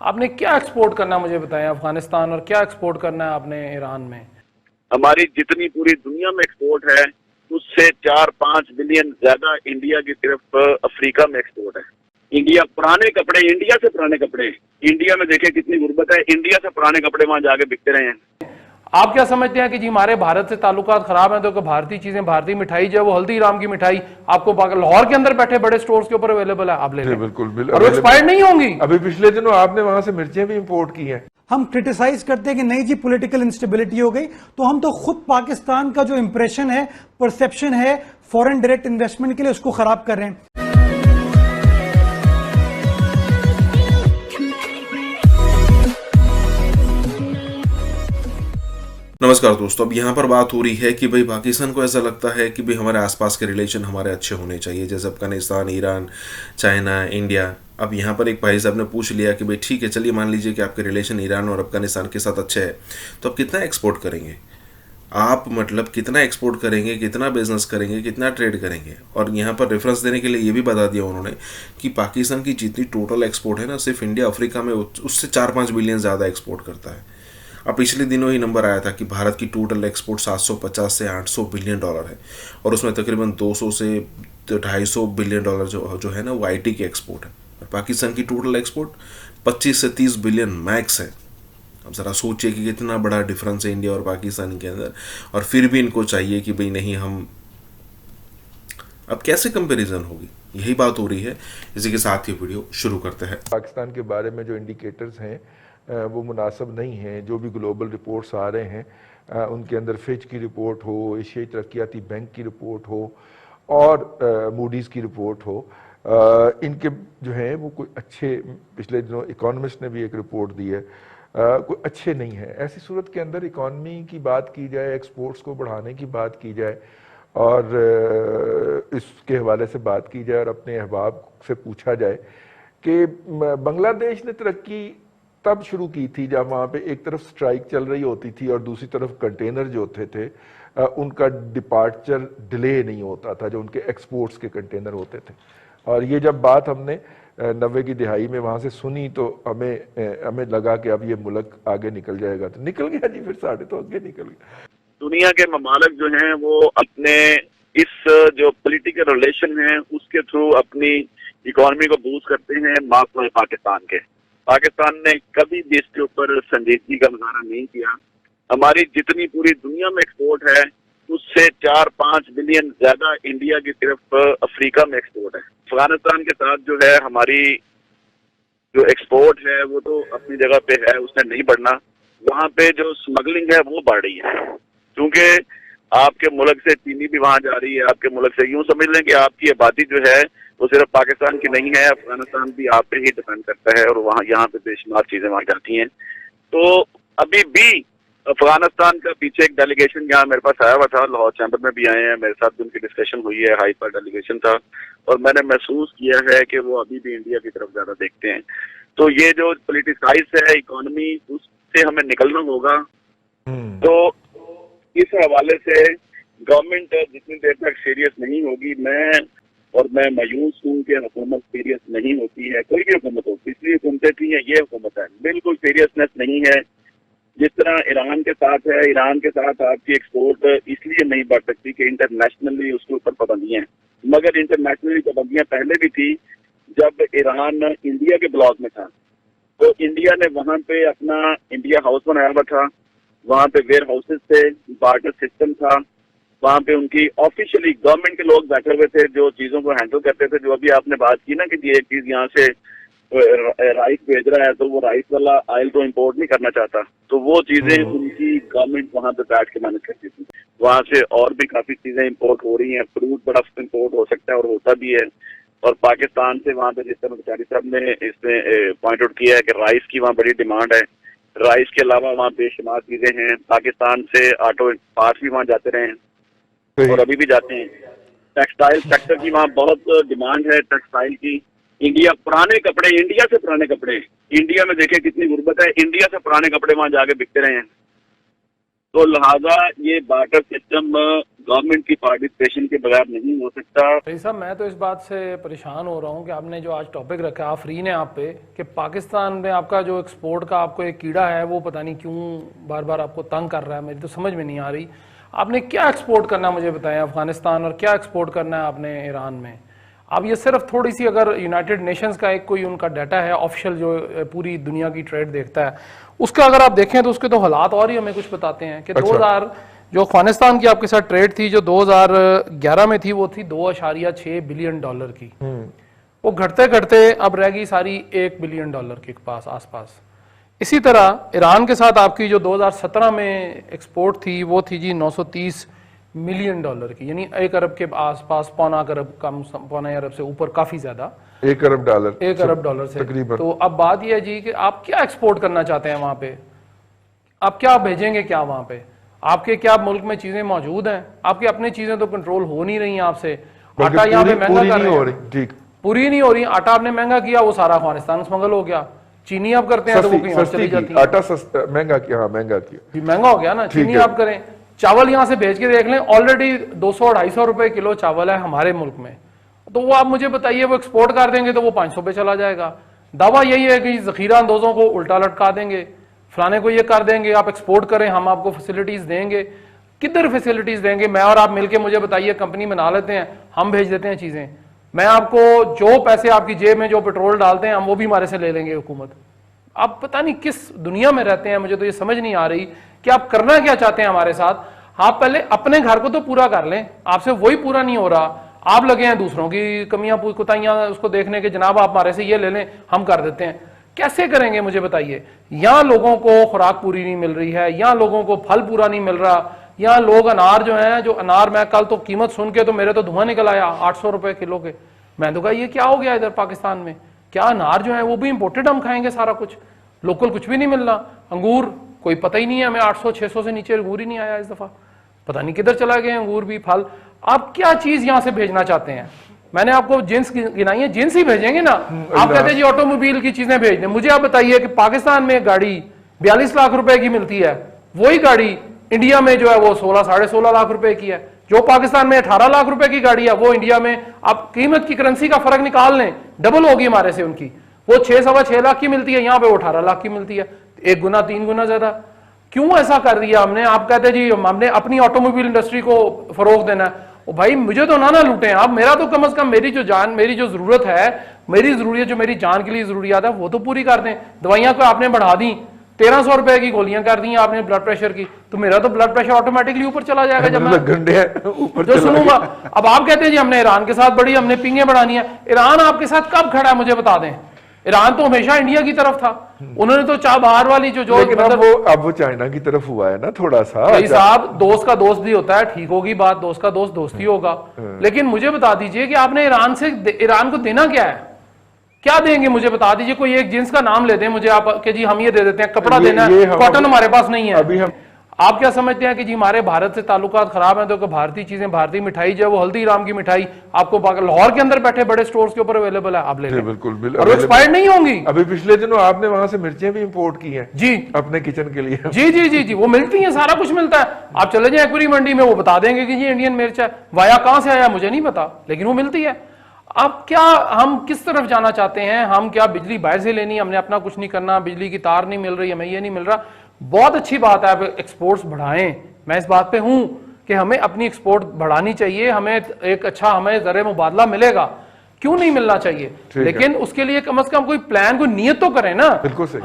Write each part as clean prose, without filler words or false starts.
आपने क्या एक्सपोर्ट करना मुझे बताएं अफगानिस्तान, और क्या एक्सपोर्ट करना है आपने ईरान में? हमारी जितनी पूरी दुनिया में एक्सपोर्ट है उससे 4-5 बिलियन ज्यादा इंडिया की सिर्फ अफ्रीका में एक्सपोर्ट है। इंडिया पुराने कपड़े, इंडिया से पुराने कपड़े, इंडिया में देखें कितनी गुर्बत है, इंडिया से पुराने कपड़े वहां जाके बिकते रहे हैं। आप क्या समझते हैं कि जी हमारे भारत से ताल्लुकात खराब हैं तो भारतीय चीजें, भारतीय मिठाई जो है वो हल्दीराम की मिठाई आपको लाहौर के अंदर बैठे बड़े स्टोर्स के ऊपर अवेलेबल है, आप ले जी लें बिल्कुल और एक्सपायर्ड नहीं होंगी। अभी पिछले दिनों आपने वहां से मिर्चें भी इंपोर्ट की हैं। हम क्रिटिसाइज करते हैं कि नहीं जी पॉलिटिकल इंस्टेबिलिटी हो गई, तो हम तो खुद पाकिस्तान का जो इंप्रेशन है, परसेप्शन है फॉरेन डायरेक्ट इन्वेस्टमेंट के लिए, उसको खराब कर रहे हैं। नमस्कार दोस्तों, अब यहाँ पर बात हो रही है कि भाई पाकिस्तान को ऐसा लगता है कि भाई हमारे आसपास के रिलेशन हमारे अच्छे होने चाहिए, जैसे अफगानिस्तान, ईरान, चाइना, इंडिया। अब यहाँ पर एक भाई साहब ने पूछ लिया कि भाई ठीक है, चलिए मान लीजिए कि आपके रिलेशन ईरान और अफगानिस्तान के साथ अच्छे हैं, तो आप कितना एक्सपोर्ट करेंगे? आप मतलब कितना एक्सपोर्ट करेंगे, कितना बिजनेस करेंगे, कितना ट्रेड करेंगे? और यहाँ पर रेफरेंस देने के लिए ये भी बता दिया उन्होंने कि पाकिस्तान की जितनी टोटल एक्सपोर्ट है ना, सिर्फ इंडिया अफ्रीका में उससे 4-5 बिलियन ज़्यादा एक्सपोर्ट करता है। अब पिछले दिनों ही नंबर आया था कि भारत की टोटल एक्सपोर्ट 750 से 800 बिलियन डॉलर है, और उसमें तकरीबन 200 से 250 बिलियन डॉलर जो है ना वो आईटी की एक्सपोर्ट है। और पाकिस्तान की टोटल एक्सपोर्ट 25 से 30 बिलियन मैक्स है। अब ज़रा सोचिए कि कितना बड़ा डिफरेंस है इंडिया और पाकिस्तान के अंदर, और फिर भी इनको चाहिए कि भाई नहीं हम, अब कैसे कंपैरिजन होगी? यही बात हो रही है। इसी के साथ ही वीडियो शुरू करते हैं। पाकिस्तान के बारे में जो इंडिकेटर्स हैं वो मुनासिब नहीं हैं। जो भी ग्लोबल रिपोर्ट्स आ रहे हैं उनके अंदर फिच की रिपोर्ट हो, एशियाई तरक्याती बैंक की रिपोर्ट हो और मूडीज़ की रिपोर्ट हो, इनके जो हैं वो कोई अच्छे, पिछले दिनों इकोनॉमिस्ट ने भी एक रिपोर्ट दी है, कोई अच्छे नहीं है। ऐसी सूरत के अंदर इकॉनमी की बात की जाए, एक्सपोर्ट्स को बढ़ाने की बात की जाए और इसके हवाले से बात की जाए और अपने अहबाब से पूछा जाए कि बांग्लादेश ने तरक्की तब शुरू की थी जब वहाँ पे एक तरफ स्ट्राइक चल रही होती थी और दूसरी तरफ कंटेनर जो होते थे उनका डिपार्चर डिले नहीं होता था, जो उनके एक्सपोर्ट्स के कंटेनर होते थे। और ये जब बात हमने 90 की दिहाई में वहाँ से सुनी तो हमें लगा कि अब ये मुल्क आगे निकल जाएगा, तो निकल गया जी, फिर साढ़े तो आगे निकल गया। दुनिया के ममालिक जो हैं वो अपने इस जो पॉलिटिकल रिलेशन है उसके थ्रू अपनी इकोनॉमी को बूस्ट करते हैं। माफ है पाकिस्तान ने कभी भी इसके ऊपर संजीदगी का मुजाहरा नहीं किया। हमारी जितनी पूरी दुनिया में एक्सपोर्ट है उससे 4-5 बिलियन ज्यादा इंडिया की सिर्फ अफ्रीका में एक्सपोर्ट है। अफगानिस्तान के साथ जो है हमारी जो एक्सपोर्ट है वो तो अपनी जगह पे है, उसने नहीं बढ़ना। वहाँ पे जो स्मगलिंग है वो बढ़ रही है, क्योंकि आपके मुल्क से चीनी भी वहां जा रही है, आपके मुल्क से, यूं समझ लें कि आपकी आबादी जो है वो सिर्फ पाकिस्तान की नहीं है, अफगानिस्तान भी आप पे ही डिपेंड करता है और वहाँ यहाँ पे बेशुमार चीजें वहां जाती हैं। तो अभी भी अफगानिस्तान का पीछे एक डेलीगेशन यहाँ मेरे पास आया हुआ था, लाहौर चैम्बर में भी आए हैं, मेरे साथ भी उनकी डिस्कशन हुई है, हाई पर डेलीगेशन था, और मैंने महसूस किया है कि वो अभी भी इंडिया की तरफ ज्यादा देखते हैं। तो ये जो पोलिटिसाइज है इकोनॉमी, उससे हमें निकलना होगा। तो इस हवाले से गवर्नमेंट जितनी देर तक सीरियस नहीं होगी, मैं मायूस हूँ कि हुकूमत सीरियस नहीं होती है, कोई भी हुकूमत हो, पिछली हुकूमतें थी, ये हुकूमत है, बिल्कुल सीरियसनेस नहीं है। जिस तरह ईरान के साथ है, ईरान के साथ आपकी एक्सपोर्ट इसलिए नहीं बढ़ सकती कि इंटरनेशनली उसके ऊपर पाबंदियां हैं, मगर इंटरनेशनली पाबंदियां पहले भी थी जब ईरान इंडिया के ब्लॉक में था। तो इंडिया ने वहां पे अपना इंडिया हाउस बनाया हुआ था, वहां पे वेयर हाउसेज थे, बार्टर सिस्टम था, वहां पे उनकी ऑफिशियली गवर्नमेंट के लोग बैठे हुए थे जो चीजों को हैंडल करते थे। जो अभी आपने बात की ना कि ये एक चीज यहाँ से राइस भेज रहा है तो वो राइस वाला ऑयल तो इंपोर्ट नहीं करना चाहता, तो वो चीजें उनकी गवर्नमेंट वहां पे बैठ के मैनेज करती थी। वहां से और भी काफी चीजें इंपोर्ट हो रही हैं, फ्रूट बड़ा इंपोर्ट हो सकता है और होता भी है। और पाकिस्तान से वहां पे, जिस तरह बेचारी साहब ने इसमें पॉइंट आउट किया है कि राइस की वहाँ बड़ी डिमांड है, राइस के अलावा वहाँ बेशुमार चीजें हैं। पाकिस्तान से ऑटो पार्ट्स भी वहाँ जाते रहे हैं और अभी भी जाते हैं। टेक्सटाइल सेक्टर की वहाँ बहुत डिमांड है, टेक्सटाइल की। इंडिया पुराने कपड़े, इंडिया से पुराने कपड़े, इंडिया में देखें कितनी गुर्बत है, इंडिया से पुराने कपड़े वहाँ जाके बिकते रहे हैं। तो लिहाजा ये बार्टर सिस्टम गवर्नमेंट की पार्टिसिपेशन के बगैर नहीं हो सकता। भाई साहब, मैं तो इस बात से परेशान हो रहा हूँ कि आपने जो आज टॉपिक रखा है आफरीन है आप पे, कि पाकिस्तान में आपका जो एक्सपोर्ट का आपको एक कीड़ा है वो पता नहीं क्यों बार बार आपको तंग कर रहा है। मेरी तो समझ में नहीं आ रही आपने क्या एक्सपोर्ट करना है, मुझे बताएं अफगानिस्तान, और क्या एक्सपोर्ट करना है आपने ईरान में। अब ये सिर्फ थोड़ी सी, अगर यूनाइटेड नेशंस का एक कोई उनका डाटा है ऑफिशियल जो पूरी दुनिया की ट्रेड देखता है, उसका अगर आप देखें तो उसके तो हालात और ही हमें कुछ बताते हैं कि 2000 जो अफगानिस्तान की आपके साथ ट्रेड थी जो 2011 में थी वो थी $2.6 बिलियन की। वो घटते घटते अब रह गई सारी $1 बिलियन के पास आसपास। इसी तरह ईरान के साथ आपकी जो 2017 में एक्सपोर्ट थी वो थी जी $930 मिलियन की, यानी 1 अरब के आसपास, पौना अरब, कम पौना अरब से ऊपर, काफी ज्यादा, $1 अरब से तकरीबन। तो अब बात यह है जी कि आप क्या एक्सपोर्ट करना चाहते हैं वहां पे, आप क्या भेजेंगे, क्या वहां पे आपके क्या मुल्क में चीजें मौजूद हैं? आपकी अपनी चीजें तो कंट्रोल हो नहीं रही हैं आपसे। आटा यहाँ पे महंगा कर रहे हैं, पूरी नहीं हो रही। आटा आपने महंगा किया, वो सारा अफगानिस्तान स्मगल हो गया। चीनी आप करते हैं तो वो कहीं और चली जाती है। आटा सस्ता महंगा किया, महंगा किया, महंगा हो गया ना। चीनी आप करें, चावल यहाँ से भेज के देख लें, ऑलरेडी 200-250 रुपए किलो चावल है हमारे मुल्क में, तो वो आप मुझे बताइए वो एक्सपोर्ट कर देंगे तो वो 500 पे चला जाएगा। दावा यही है कि जखीरा अंदोजों को उल्टा लटका देंगे, फलाने को ये कर देंगे, आप एक्सपोर्ट करें, हम आपको फैसिलिटीज देंगे। किधर फैसिलिटीज देंगे? मैं और आप मिलके मुझे बताइए, कंपनी बना लेते हैं, हम भेज देते हैं चीजें, मैं आपको जो पैसे आपकी जेब में जो पेट्रोल डालते हैं हम वो भी हमारे से ले लेंगे हुकूमत। आप पता नहीं किस दुनिया में रहते हैं, मुझे तो ये समझ नहीं आ रही कि आप करना क्या चाहते हैं हमारे साथ। आप पहले अपने घर को तो पूरा कर लें, आपसे वही पूरा नहीं हो रहा, आप लगे हैं दूसरों की कमियां कुताइयां उसको देखने के, जनाब आप हमारे से ये ले लें, हम कर देते हैं। कैसे करेंगे मुझे बताइए? यहाँ लोगों को खुराक पूरी नहीं मिल रही है, यहाँ लोगों को फल पूरा नहीं मिल रहा, यहाँ लोग अनार जो है, जो अनार, मैं कल तो कीमत सुन के तो मेरे तो धुआं निकल आया 800 रुपए किलो के। मैं तो कहा ये क्या हो गया इधर पाकिस्तान में, क्या अनार जो है वो भी इंपोर्टेड हम खाएंगे सारा कुछ, लोकल कुछ भी नहीं मिल रहा। अंगूर कोई पता ही नहीं है हमें, 800-600 से नीचे अंगूर ही नहीं आया इस दफा, पता नहीं किधर चला गए अंगूर भी, फल। आप क्या चीज यहां से भेजना चाहते हैं? मैंने आपको जिन्स गिनाई है, जिन्स ही भेजेंगे ना। आप कहते हैं जी ऑटोमोबाइल की चीजें भेज दें, मुझे आप बताइए कि पाकिस्तान में गाड़ी 42 लाख रुपए की मिलती है, वही गाड़ी इंडिया में जो है वो 16-16.5 लाख रुपए की है। जो पाकिस्तान में 18 लाख रुपए की गाड़ी है वो इंडिया में, आप कीमत की करेंसी का फर्क निकाल लें, डबल होगी हमारे से उनकी। वो 6-6.25 लाख की मिलती है, यहाँ पे वो 18 लाख की मिलती है, 1 गुना 3 गुना ज्यादा। क्यों ऐसा कर दिया हमने? आप कहते जी हमने अपनी ऑटोमोबाइल इंडस्ट्री को फरोग देना है। ओ भाई मुझे तो ना लूटें आप, मेरा तो कम से कम मेरी जो जान, मेरी जो जरूरत है, मेरी जरूरत जो मेरी जान के लिए जरूरियात है वो तो पूरी कर दें। दवाइयां को आपने बढ़ा दी, 1300 रुपए की गोलियां कर दी आपने ब्लड प्रेशर की, तो मेरा तो ब्लड प्रेशर ऑटोमेटिकली ऊपर चला जाएगा जब मैं ऊपर जो सुनूंगा। अब आप कहते हैं जी हमने ईरान के साथ बड़ी हमने पिंगे बढ़ानी है। ईरान आपके साथ कब खड़ा है मुझे बता दें? ईरान तो हमेशा इंडिया की तरफ था, उन्होंने तो चाह बाहर वाली जो मतलब अब वो चाइना की तरफ हुआ है ना थोड़ा सा। भाई साहब दोस्त का दोस्त भी होता है, ठीक होगी बात, दोस्त का दोस्त दोस्ती होगा, लेकिन मुझे बता दीजिए कि आपने ईरान को देना क्या है? क्या देंगे मुझे बता दीजिए? कोई एक जिन्स का नाम ले दें मुझे आप कि जी हम ये दे देते हैं, कपड़ा देना है, कॉटन हमारे पास नहीं है। अभी हम आप क्या समझते हैं कि जी हमारे भारत से ताल्लुकात खराब हैं तो भारतीय चीजें, भारतीय मिठाई जो है वो हल्दीराम की मिठाई आपको लाहौर के अंदर बैठे बड़े स्टोर्स के ऊपर अवेलेबल है, आप ले लें। बिल्कुल और एक्सपायर्ड नहीं होंगी। अभी पिछले दिनों आपने वहां से मिर्चें भी इंपोर्ट की हैं जी अपने किचन के लिए। जी जी जी जी वो मिलती हैं, सारा कुछ मिलता है। आप चले जाए एक्वरी मंडी में, वो बता देंगे कि ये इंडियन मिर्च है, वाया कहां से आया मुझे नहीं पता, लेकिन वो मिलती है। अब क्या हम किस तरफ जाना चाहते हैं? हम क्या बिजली बाहर से लेनी, हमने अपना कुछ नहीं करना, बिजली की तार नहीं मिल रही, हमें ये नहीं मिल रहा। बहुत अच्छी बात है आप एक्सपोर्ट्स बढ़ाएं, मैं इस बात पे हूं कि हमें अपनी एक्सपोर्ट बढ़ानी चाहिए, हमें एक अच्छा हमें ज़र मुबादला मिलेगा, क्यों नहीं मिलना चाहिए, लेकिन उसके लिए कम से कम कोई प्लान, कोई नियत तो करें ना।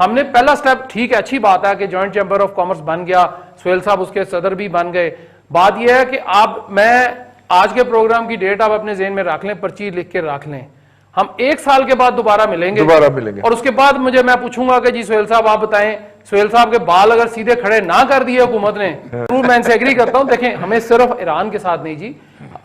हमने पहला स्टेप, ठीक है अच्छी बात है कि जॉइंट चैम्बर ऑफ कॉमर्स बन गया, सोहेल साहब उसके सदर भी बन गए। बात यह है कि आप, मैं आज के प्रोग्राम की डेट आप अपने जेहन में रख लें, पर्ची लिख के रख लें, हम 1 साल के बाद दोबारा मिलेंगे और उसके बाद मुझे मैं पूछूंगा कि जी सोहेल साहब आप बताएं, सोहेल साहब के बाल अगर सीधे खड़े ना कर दिए हुकूमत ने, तो मैं इनसे एग्री करता हूं। देखें हमें सिर्फ ईरान के साथ नहीं जी,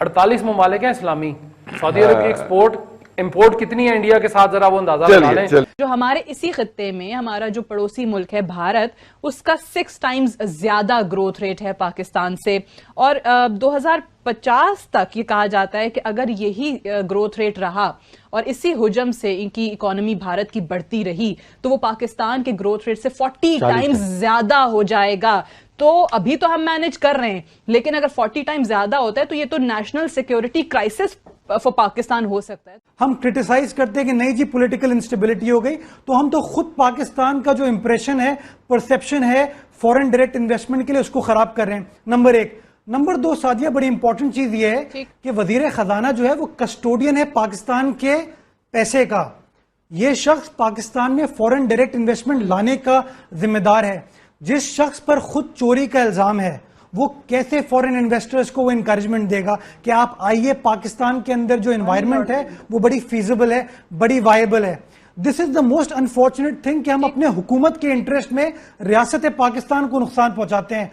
48 ममालिक हैं इस्लामी, सऊदी अरब की एक्सपोर्ट इंपोर्ट कितनी है इंडिया के साथ, जरा वो अंदाजा लगा लें। जो हमारे इसी खित्ते में हमारा जो पड़ोसी मुल्क है भारत, उसका 6 टाइम्स ज्यादा ग्रोथ रेट है पाकिस्तान से। और 2050 तक ये कहा जाता है कि अगर यही ग्रोथ रेट रहा और इसी हुजम से इनकी इकोनॉमी भारत की बढ़ती रही तो वो पाकिस्तान के ग्रोथ रेट से 40 टाइम्स ज्यादा हो जाएगा। तो अभी तो हम मैनेज कर रहे हैं, लेकिन अगर 40 टाइम्स ज्यादा होता है तो ये तो national security crisis for Pakistan हो सकता है। हम क्रिटिसाइज करते हैं कि नहीं जी पॉलिटिकल इंस्टेबिलिटी हो गई, तो हम तो खुद पाकिस्तान का जो इंप्रेशन है, परसेप्शन है फॉरेन डायरेक्ट इन्वेस्टमेंट के लिए, उसको खराब कर रहे हैं। नंबर 1। नंबर 2, सादिया, बड़ी इंपॉर्टेंट चीज ये है कि वजीर खजाना जो है वो कस्टोडियन है पाकिस्तान के पैसे का। ये शख्स पाकिस्तान में फॉरेन डायरेक्ट इन्वेस्टमेंट लाने का जिम्मेदार है। जिस शख्स पर खुद चोरी का इल्जाम है वो कैसे फॉरेन इन्वेस्टर्स को वो इंकरेजमेंट देगा कि आप आइए, पाकिस्तान के अंदर जो एनवायरनमेंट है वो बड़ी फीजिबल है, बड़ी वायबल है। This is the most unfortunate thing कि हम अपने हुकूमत के इंटरेस्ट में रियासत पाकिस्तान को नुकसान पहुंचाते हैं।